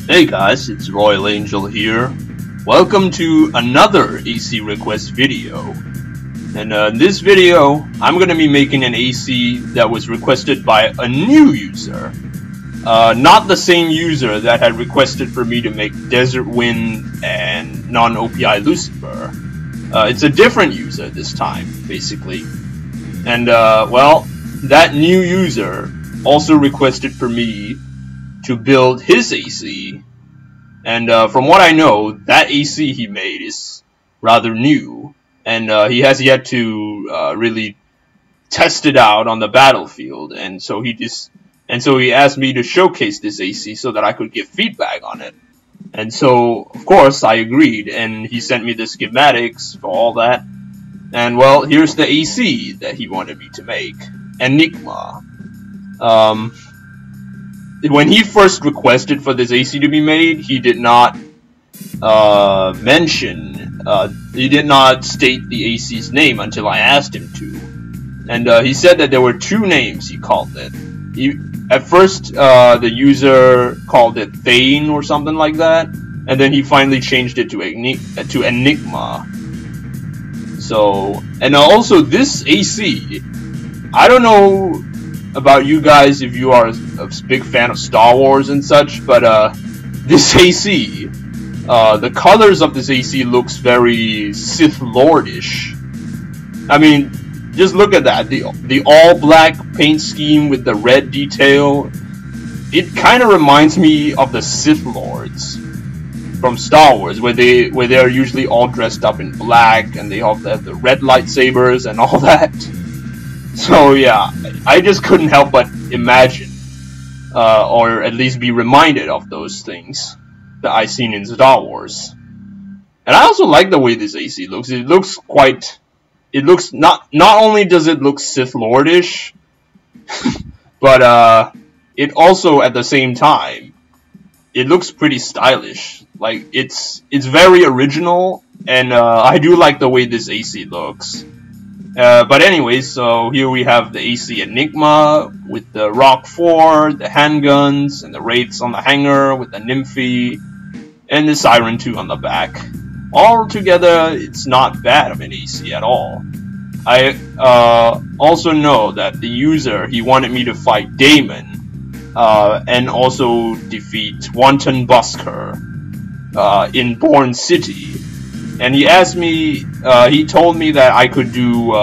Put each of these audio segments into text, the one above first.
Hey guys, it's Royal Angel here. Welcome to another AC request video. And in this video, I'm going to be making an AC that was requested by a new user. Not the same user that had requested for me to make Desert Wind and non-OPI Lucifer. It's a different user this time, basically. And, well, that new user also requested for me to build his AC. And from what I know, that AC he made is rather new, and he has yet to really test it out on the battlefield. And so he asked me to showcase this AC so that I could give feedback on it. And so, of course, I agreed, and he sent me the schematics for all that. And well, here's the AC that he wanted me to make, Enigma. When he first requested for this AC to be made, he did not he did not state the AC's name until I asked him to. And he said that there were two names he called it. At first, the user called it Thane or something like that, and then he finally changed it to Enigma. So, and also this AC, I don't know about you guys if you are a big fan of Star Wars and such, but this AC, the colors of this AC looks very Sith Lordish. I mean, just look at that, the all black paint scheme with the red detail. It kind of reminds me of the Sith Lords from Star Wars, where they are usually all dressed up in black and they all have the red lightsabers and all that. So yeah, I just couldn't help but imagine, or at least be reminded of those things that I seen in Star Wars. And I also like the way this AC looks. It looks not only does it look Sith Lordish, but it also at the same time, it looks pretty stylish. Like it's very original, and I do like the way this AC looks. But anyways, so here we have the AC Enigma with the Rock 4, the handguns, and the Wraiths on the hanger with the Nymphy, and the Siren 2 on the back. All together, it's not bad of an AC at all. I also know that the user, he wanted me to fight Damon, and also defeat Wanton Busker in Born City. And he asked me, he told me that I could do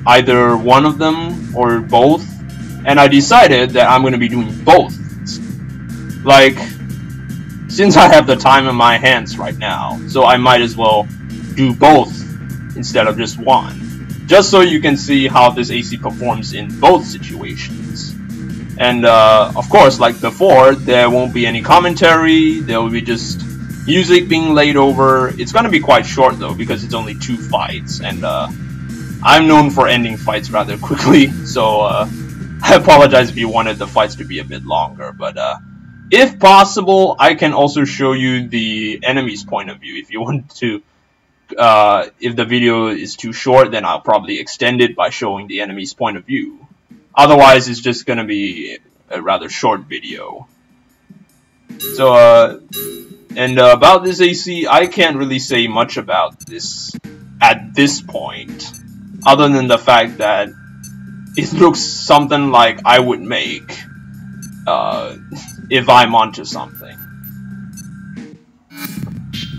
either one of them or both, and I decided that I'm going to be doing both. Like, since I have the time in my hands right now, so I might as well do both instead of just one, just so you can see how this AC performs in both situations. And of course, like before, there won't be any commentary, there will be just music being laid over. It's gonna be quite short though, because it's only 2 fights, and I'm known for ending fights rather quickly, so I apologize if you wanted the fights to be a bit longer, but if possible, I can also show you the enemy's point of view if you want to. If the video is too short, then I'll probably extend it by showing the enemy's point of view. Otherwise, it's just gonna be a rather short video. So, and about this AC, I can't really say much about this at this point, other than the fact that it looks something like I would make if I'm onto something.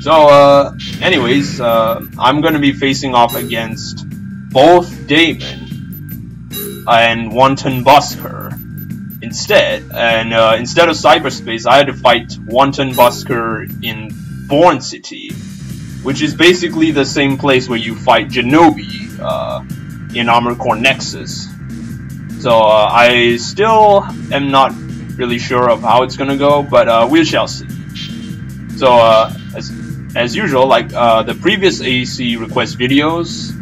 So, anyways, I'm gonna be facing off against both Damon and Wanton Busker instead, and instead of cyberspace, I had to fight Wanton Busker in Born City, which is basically the same place where you fight Genobi in Armored Core Nexus. So I still am not really sure of how it's gonna go, but we shall see. So as usual, like the previous AC request videos,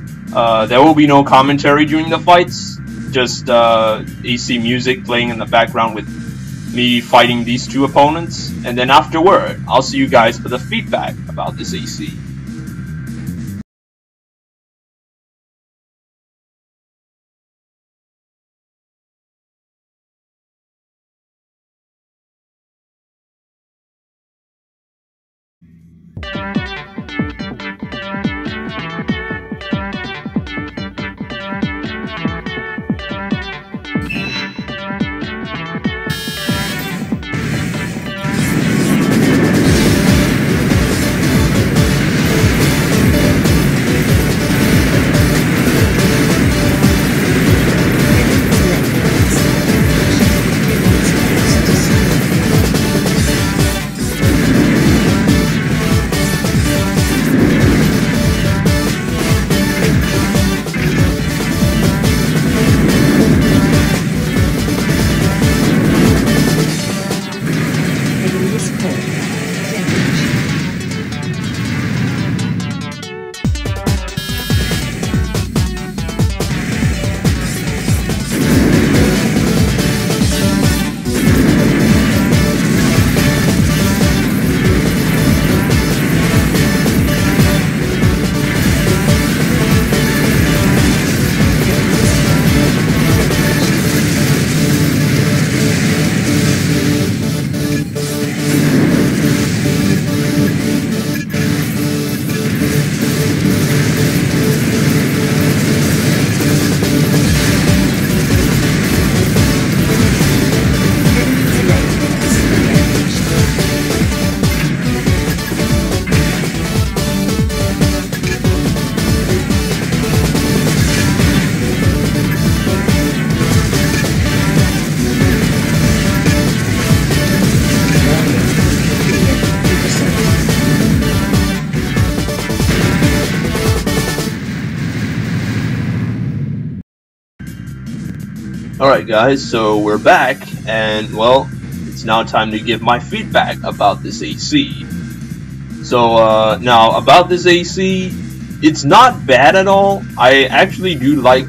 there will be no commentary during the fights. Just AC music playing in the background with me fighting these two opponents, and then afterward, I'll see you guys for the feedback about this AC. Alright guys, so we're back, and well, it's now time to give my feedback about this AC. So now about this AC, it's not bad at all. I actually do like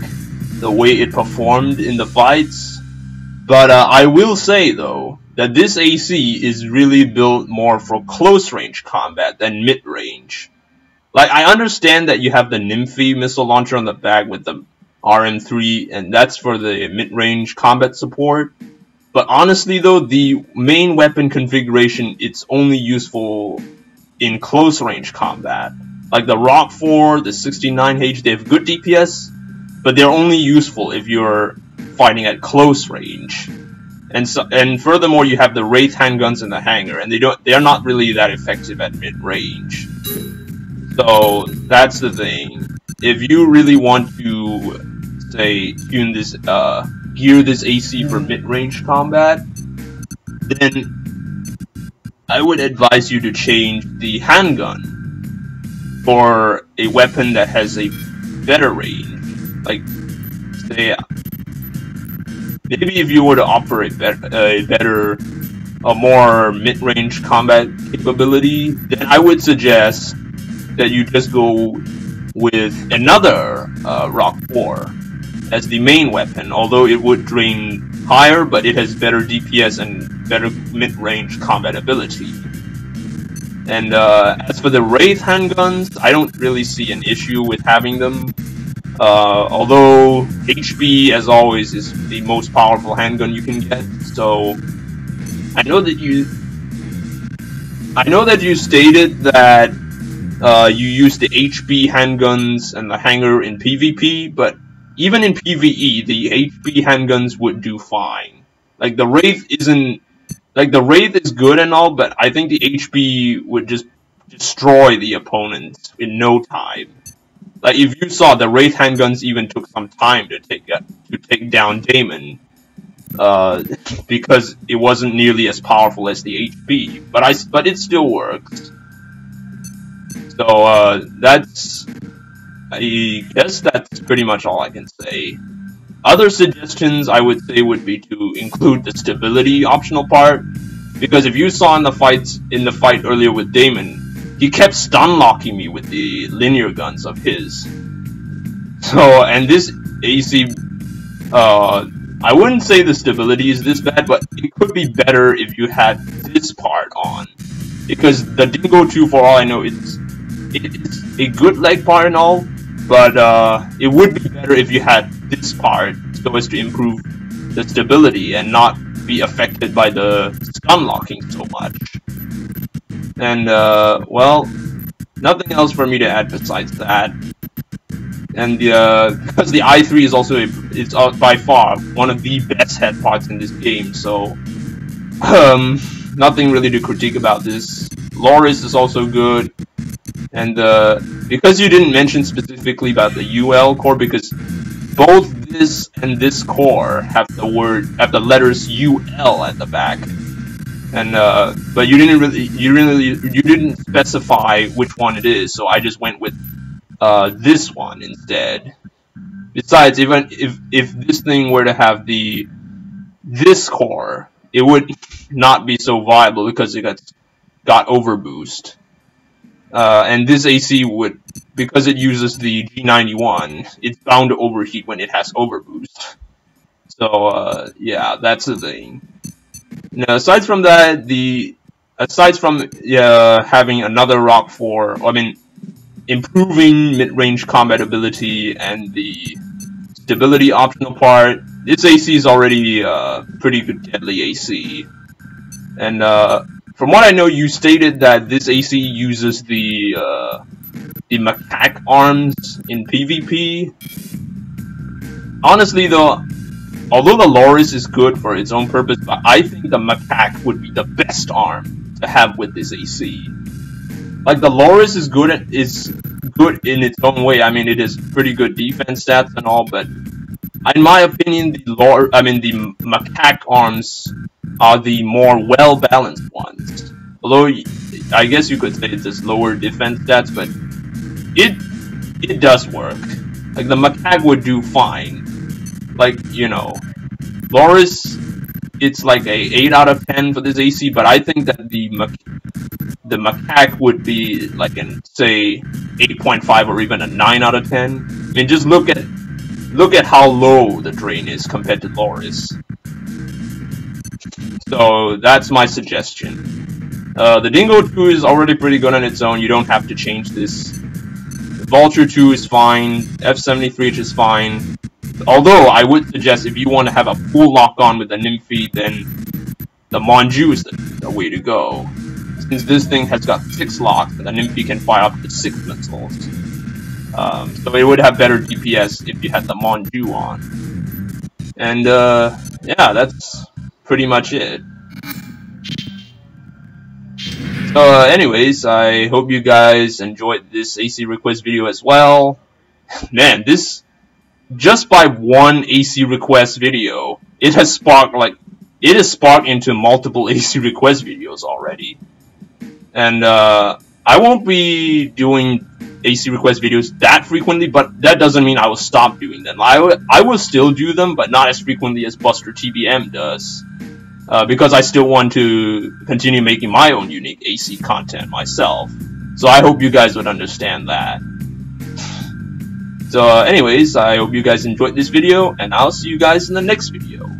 the way it performed in the fights, but I will say though, that this AC is really built more for close range combat than mid range. Like, I understand that you have the Nymphy missile launcher on the back with the RM3, and that's for the mid-range combat support. But honestly though, the main weapon configuration, it's only useful in close-range combat. Like the Rock 4, the 69H, they have good DPS, but they're only useful if you're fighting at close range. And furthermore, you have the Wraith handguns in the hangar, and they're not really that effective at mid-range. So that's the thing. If you really want to, say, gear this AC for mid-range combat, then I would advise you to change the handgun for a weapon that has a better range. Like, say, maybe if you were to offer a more mid-range combat capability, then I would suggest that you just go with another Rock 4 as the main weapon, although it would drain higher, but it has better DPS and better mid-range combat ability. And as for the Wraith handguns, I don't really see an issue with having them. Although HP, as always, is the most powerful handgun you can get, so I know that you stated that you use the HP handguns and the hangar in PvP, but even in PvE, the HP handguns would do fine. Like, the Wraith isn't... Like, the Wraith is good and all, but I think the HP would just destroy the opponents in no time. Like, if you saw, the Wraith handguns even took some time to take down Damon, because it wasn't nearly as powerful as the HP, but it still works. So, I guess that's pretty much all I can say. Other suggestions I would say would be to include the stability optional part, because if you saw in the fight earlier with Damon, he kept stun locking me with the linear guns of his. So, and this AC, I wouldn't say the stability is this bad, but it could be better if you had this part on, because the Dingo 2, for all I know, it's a good leg part and all, but it would be better if you had this part so as to improve the stability and not be affected by the stun locking so much. And well, nothing else for me to add besides that. And because the i3 is also it's by far one of the best head parts in this game, so nothing really to critique about this. Loris is also good, and because you didn't mention specifically about the UL core, because both this and this core have the letters UL at the back, and but you didn't specify which one it is, so I just went with this one instead. Besides, even if this thing were to have this core, it would not be so viable because it got overboost. And this AC would, because it uses the G91, it's bound to overheat when it has overboost. So yeah, that's the thing. Now, aside from that, having another Rock 4, I mean, improving mid-range combat ability and the stability optional part, this AC is already pretty good deadly AC. And from what I know, you stated that this AC uses the macaque arms in PvP. Honestly though, although the Loris is good for its own purpose, but I think the macaque would be the best arm to have with this AC. Like, the Loris is good in its own way. I mean, it is pretty good defense stats and all, but in my opinion, the macaque arms are the more well-balanced ones. Although, I guess you could say it's just lower defense stats, but it does work. Like, the macaque would do fine. Like, you know, Loris, it's like a 8 out of 10 for this AC, but I think that the macaque would be like an, say, 8.5 or even a 9 out of 10. I mean, just look at how low the drain is compared to Loris. So that's my suggestion. The Dingo 2 is already pretty good on its own. You don't have to change this. The Vulture 2 is fine. F73H is fine. Although I would suggest, if you want to have a full lock-on with the Nymphy, then the Monju is the way to go. Since this thing has got 6 locks, and the Nymphy can fire up to 6 missiles. So it would have better DPS if you had the Monju on. And yeah, that's pretty much it. So anyways, I hope you guys enjoyed this AC request video as well. Man, just by one AC request video, it has sparked into multiple AC request videos already. And I won't be doing AC request videos that frequently, but that doesn't mean I will stop doing them. I will still do them, but not as frequently as Buster TBM does. Because I still want to continue making my own unique AC content myself. So I hope you guys would understand that. So anyways, I hope you guys enjoyed this video, and I'll see you guys in the next video.